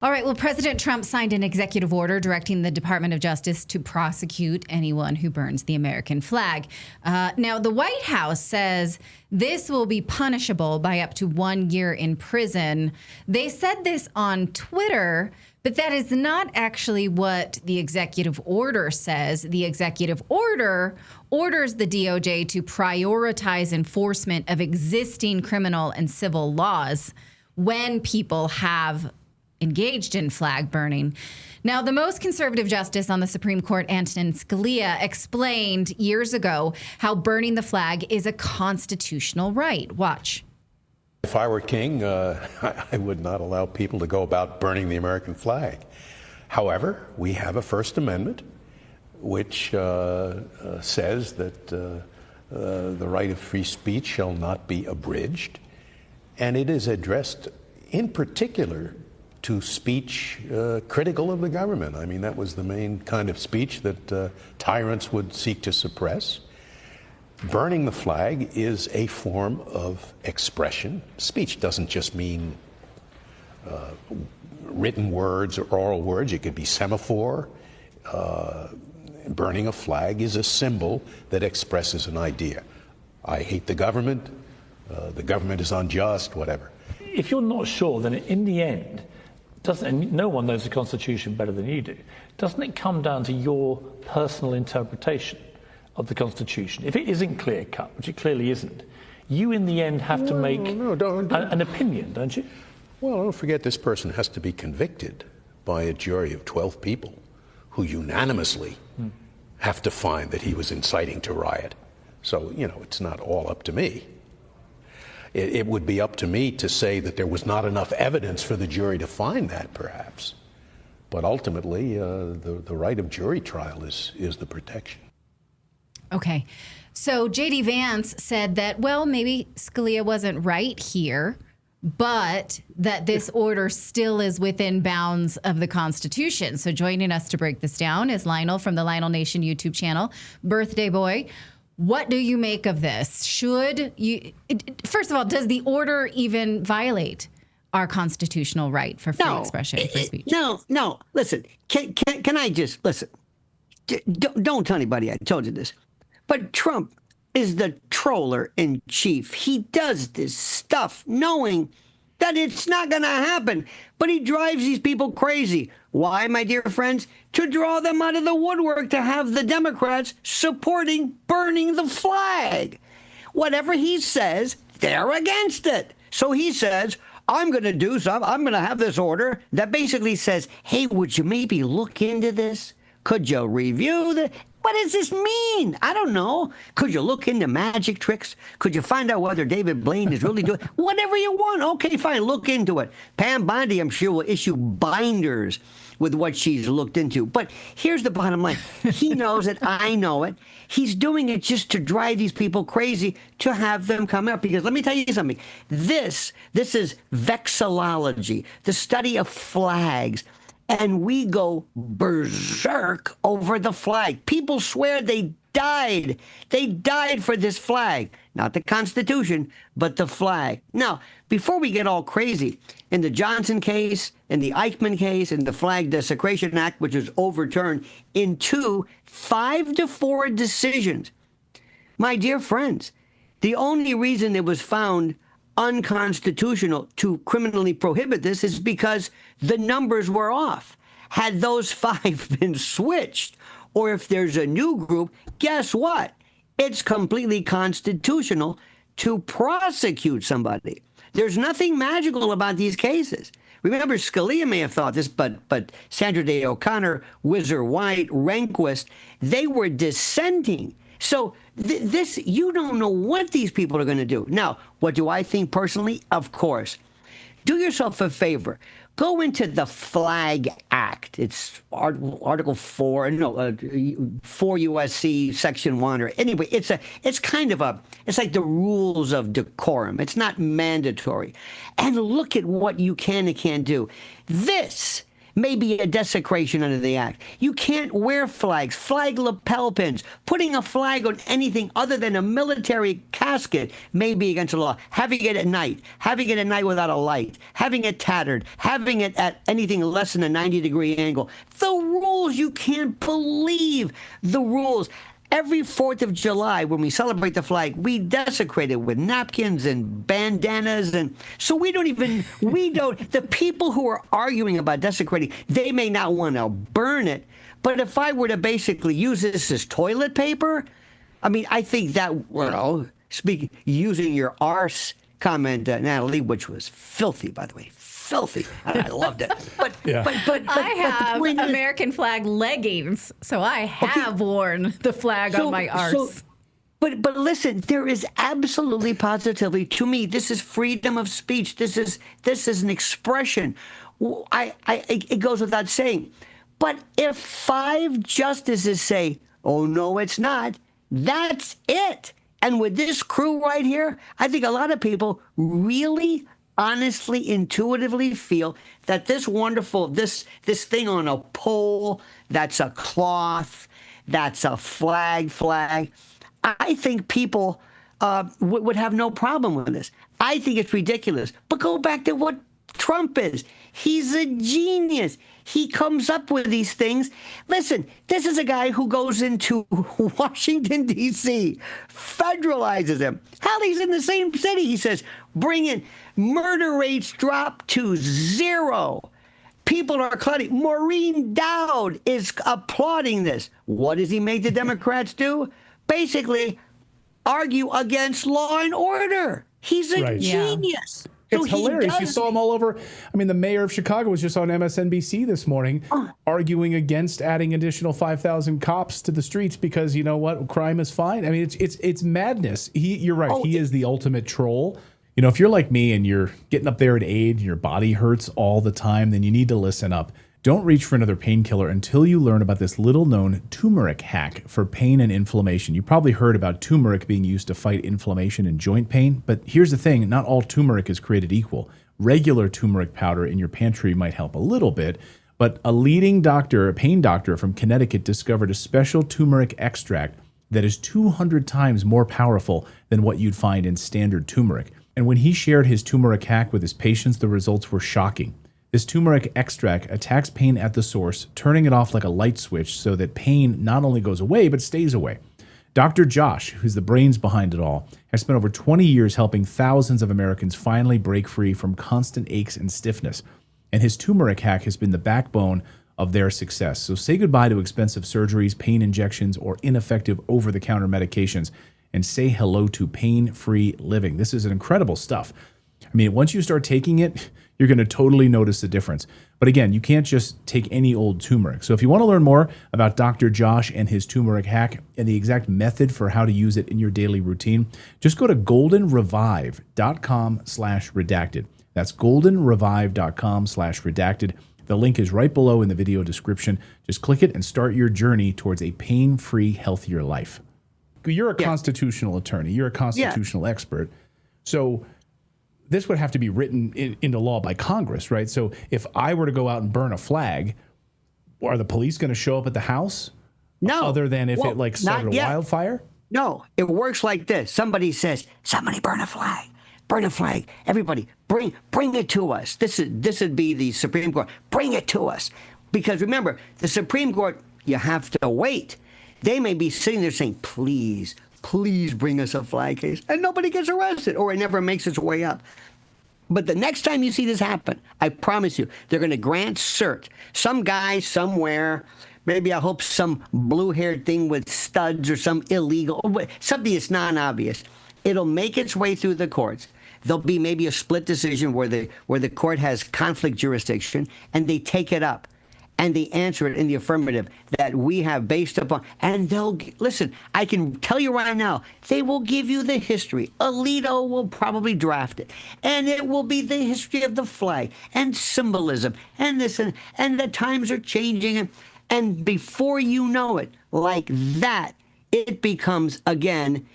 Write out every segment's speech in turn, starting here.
All right. Well, President Trump signed an executive order directing the Department of Justice to prosecute anyone who burns the American flag. Now, the White House says this will be punishable by up to 1 year in prison. They said this on Twitter, but that is not actually what the executive order says. The executive order orders the DOJ to prioritize enforcement of existing criminal and civil laws when people have engaged in flag burning. Now, the most conservative justice on the Supreme Court, Antonin Scalia, explained years ago how burning the flag is a constitutional right. Watch. If I were king, I would not allow people to go about burning the American flag. However, we have a First Amendment which says that the right of free speech shall not be abridged, and it is addressed in particular to speech critical of the government. I mean, that was the main kind of speech that tyrants would seek to suppress. Burning the flag is a form of expression. Speech doesn't just mean written words or oral words. It could be semaphore. Burning a flag is a symbol that expresses an idea. I hate the government is unjust, whatever. If you're not sure, then in the end, and no one knows the Constitution better than you do, doesn't it come down to your personal interpretation of the Constitution? If it isn't clear-cut, which it clearly isn't, you in the end have to make an opinion, don't you? Well, don't forget this person has to be convicted by a jury of 12 people who unanimously have to find that he was inciting to riot. So, it's not all up to me. It would be up to me to say that there was not enough evidence for the jury to find that, perhaps. But ultimately, the right of jury trial is the protection. Okay. So J.D. Vance said that, well, maybe Scalia wasn't right here, but that this order still is within bounds of the Constitution. So joining us to break this down is Lionel from the Lionel Nation YouTube channel. Birthday boy. What do you make of this? First of all, does the order even violate our constitutional right for free expression, free speech? No. Listen, can I just listen? Don't tell anybody I told you this. But Trump is the troller in chief. He does this stuff knowing that it's not going to happen. But he drives these people crazy. Why, my dear friends? To draw them out of the woodwork, to have the Democrats supporting burning the flag. Whatever he says, they're against it. So he says, I'm going to do something. I'm going to have this order that basically says, hey, would you maybe look into this? Could you review the... What does this mean? I don't know. Could you look into magic tricks? Could you find out whether David Blaine is really doing whatever you want? Okay, fine. Look into it. Pam Bondi, I'm sure, will issue binders with what she's looked into. But here's the bottom line. He knows it. I know it. He's doing it just to drive these people crazy to have them come out. Because let me tell you something. This is vexillology, the study of flags. And we go berserk over the flag. People swear they died. They died for this flag. Not the Constitution, but the flag. Now, before we get all crazy, in the Johnson case, in the Eichmann case, in the Flag Desecration Act, which was overturned in 2 5-4 decisions, my dear friends, the only reason it was found unconstitutional to criminally prohibit this is because the numbers were off. Had those 5 been switched, or if there's a new group, guess what? It's completely constitutional to prosecute somebody. There's nothing magical about these cases. Remember, Scalia may have thought this, but Sandra Day O'Connor, Whizzer White, Rehnquist, they were dissenting. So this, you don't know what these people are going to do. Now, what do I think personally? Of course. Do yourself a favor. Go into the Flag Act. It's Article 4, 4 USC Section 1, or anyway, it's like the rules of decorum. It's not mandatory. And look at what you can and can't do. This Maybe a desecration under the act. You can't wear flags, flag lapel pins. Putting a flag on anything other than a military casket may be against the law. Having it at night without a light, having it tattered, having it at anything less than a 90-degree angle. The rules, you can't believe the rules. Every 4th of July, when we celebrate the flag, we desecrate it with napkins and bandanas. And so the people who are arguing about desecrating, they may not want to burn it. But if I were to basically use this as toilet paper, I mean, I think that, using your arse comment, Natalie, which was filthy, by the way. Filthy. I loved it. But I have American flag leggings, so I have worn the flag on my arse. But listen, there is absolutely, positively, to me, this is freedom of speech. This is an expression. It goes without saying. But if 5 justices say, "Oh no, it's not," that's it. And with this crew right here, I think a lot of people really, honestly, intuitively feel that this wonderful, this thing on a pole, that's a cloth, that's a flag, I think people would have no problem with this. I think it's ridiculous. But go back to what Trump is. He's a genius. He comes up with these things. Listen, this is a guy who goes into Washington, D.C., federalizes them. Hell, he's in the same city. He says, bring in murder rates drop to 0. People are clapping. Maureen Dowd is applauding this. What does he make the Democrats do? Basically, argue against law and order. He's a genius. It's hilarious. You saw him all over. I mean, the mayor of Chicago was just on MSNBC this morning arguing against adding additional 5,000 cops to the streets because, you know what, crime is fine. I mean, it's madness. You're right. He is the ultimate troll. You know, if you're like me and you're getting up there in age, your body hurts all the time, then you need to listen up. Don't reach for another painkiller until you learn about this little-known turmeric hack for pain and inflammation. You probably heard about turmeric being used to fight inflammation and joint pain, but here's the thing, not all turmeric is created equal. Regular turmeric powder in your pantry might help a little bit, but a leading doctor, a pain doctor from Connecticut, discovered a special turmeric extract that is 200 times more powerful than what you'd find in standard turmeric. And when he shared his turmeric hack with his patients, the results were shocking. This turmeric extract attacks pain at the source, turning it off like a light switch so that pain not only goes away, but stays away. Dr. Josh, who's the brains behind it all, has spent over 20 years helping thousands of Americans finally break free from constant aches and stiffness. And his turmeric hack has been the backbone of their success. So say goodbye to expensive surgeries, pain injections, or ineffective over-the-counter medications, and say hello to pain-free living. This is incredible stuff. I mean, once you start taking it, you're going to totally notice the difference. But again, you can't just take any old turmeric. So if you want to learn more about Dr. Josh and his turmeric hack and the exact method for how to use it in your daily routine, just go to goldenrevive.com/redacted. That's goldenrevive.com/redacted. The link is right below in the video description. Just click it and start your journey towards a pain-free, healthier life. You're a constitutional attorney. You're a constitutional expert. So this would have to be written into law by Congress, right? So if I were to go out and burn a flag, are the police going to show up at the house? No. Other than if it like started a wildfire? No, it works like this. Somebody says, somebody burn a flag. Burn a flag. Everybody, bring it to us. This would be the Supreme Court. Bring it to us. Because remember, the Supreme Court, you have to wait. They may be sitting there saying, please bring us a flag case. And nobody gets arrested, or it never makes its way up. But the next time you see this happen, I promise you, they're going to grant cert. Some guy somewhere, maybe I hope some blue-haired thing with studs or some illegal, something that's non-obvious. It'll make its way through the courts. There'll be maybe a split decision where the court has conflict jurisdiction, and they take it up. And they answer it in the affirmative that we have based upon, and they'll, listen, I can tell you right now, they will give you the history. Alito will probably draft it. And it will be the history of the flag and symbolism and this, and the times are changing. And before you know it, like that, it becomes, again,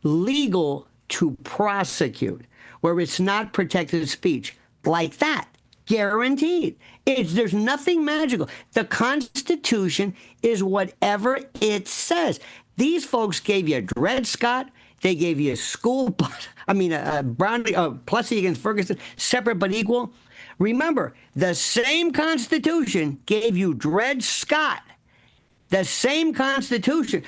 legal to prosecute, where it's not protected speech. Like that. Guaranteed. There's nothing magical. The Constitution is whatever it says. These folks gave you Dred Scott. They gave you Plessy against Ferguson, separate but equal. Remember, the same Constitution gave you Dred Scott. The same Constitution.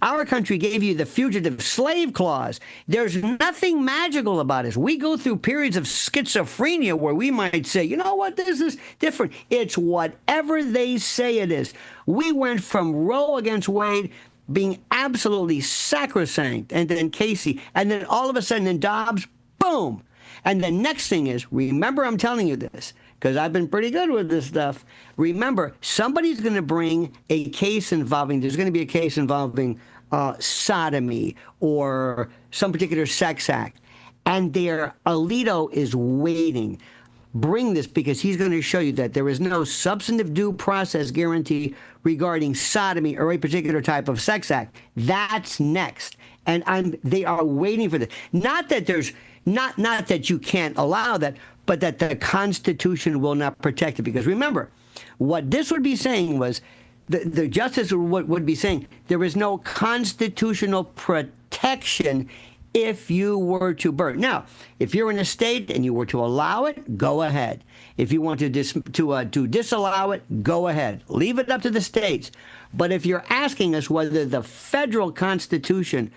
Our country gave you the Fugitive Slave Clause. There's nothing magical about it. We go through periods of schizophrenia where we might say, you know what, this is different. It's whatever they say it is. We went from Roe against Wade being absolutely sacrosanct, and then Casey, and then all of a sudden in Dobbs, boom. And the next thing is, remember, I'm telling you this, because I've been pretty good with this stuff. Remember, somebody's going to bring a case involving, there's going to be a case involving sodomy or some particular sex act. And Alito is waiting. Bring this because he's going to show you that there is no substantive due process guarantee regarding sodomy or a particular type of sex act. That's next. And they are waiting for this. Not that there's not that you can't allow that, but that the Constitution will not protect it. Because remember, what this would be saying was the justice would be saying there is no constitutional protection if you were to burn. Now, if you're in a state and you were to allow it, go ahead. If you want to disallow it, go ahead. Leave it up to the states. But if you're asking us whether the federal Constitution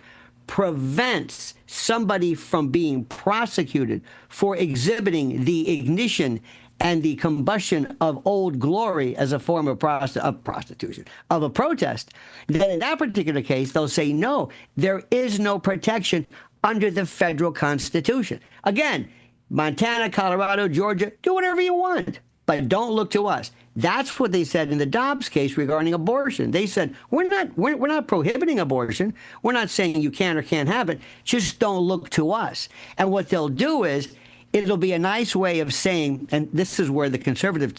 prevents somebody from being prosecuted for exhibiting the ignition and the combustion of Old Glory as a form of prostitution, of a protest, then in that particular case, they'll say, no, there is no protection under the federal Constitution. Again, Montana, Colorado, Georgia, do whatever you want, but don't look to us. That's what they said in the Dobbs case regarding abortion. They said, we're not prohibiting abortion. We're not saying you can or can't have it. Just don't look to us. And what they'll do is, it'll be a nice way of saying, and this is where the conservative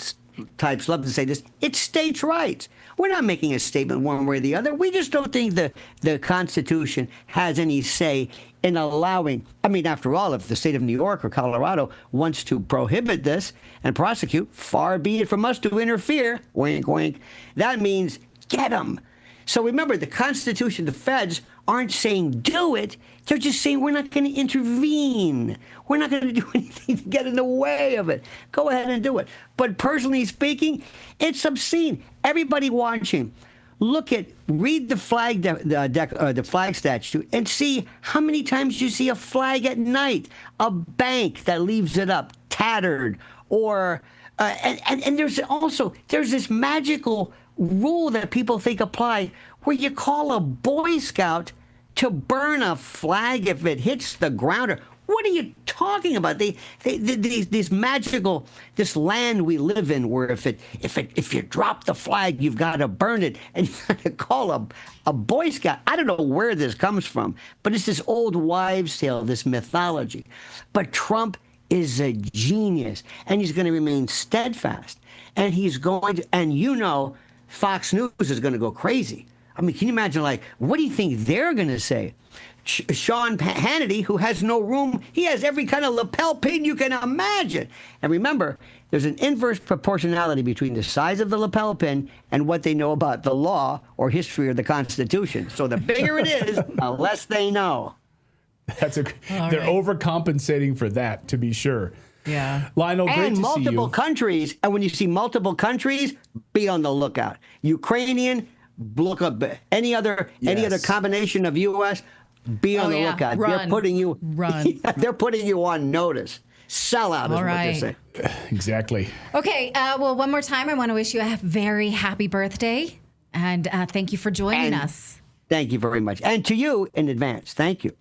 types love to say this, it's states' rights. We're not making a statement one way or the other. We just don't think the Constitution has any say in allowing, after all, if the state of New York or Colorado wants to prohibit this and prosecute, far be it from us to interfere, wink, wink, that means get them. So remember, the Constitution, the feds aren't saying do it. They're just saying we're not going to intervene. We're not going to do anything to get in the way of it. Go ahead and do it. But personally speaking, it's obscene. Everybody watching, read the flag statute and see how many times you see a flag at night, a bank that leaves it up tattered, or and there's this magical rule that people think apply where you call a Boy Scout to burn a flag if it hits the ground. What are you talking about? This land we live in where if you drop the flag, you've got to burn it, and you got to call a Boy Scout. I don't know where this comes from, but it's this old wives' tale, this mythology. But Trump is a genius, and he's going to remain steadfast, and he's going to, and Fox News is going to go crazy. Can you imagine, what do you think they're going to say? Sean Hannity, who has no room, he has every kind of lapel pin you can imagine. And remember, there's an inverse proportionality between the size of the lapel pin and what they know about the law or history or the Constitution. So the bigger it is, the less they know. They're overcompensating for that, to be sure. Yeah. Lionel, great to see you. And multiple countries, and when you see multiple countries, be on the lookout. Ukrainian, look up any other combination of U.S., be on the lookout. Run. They're putting you they're putting you on notice. Sellout is what they say. Exactly. Okay. Well, one more time, I want to wish you a very happy birthday, and thank you for joining us. Thank you very much, and to you in advance. Thank you.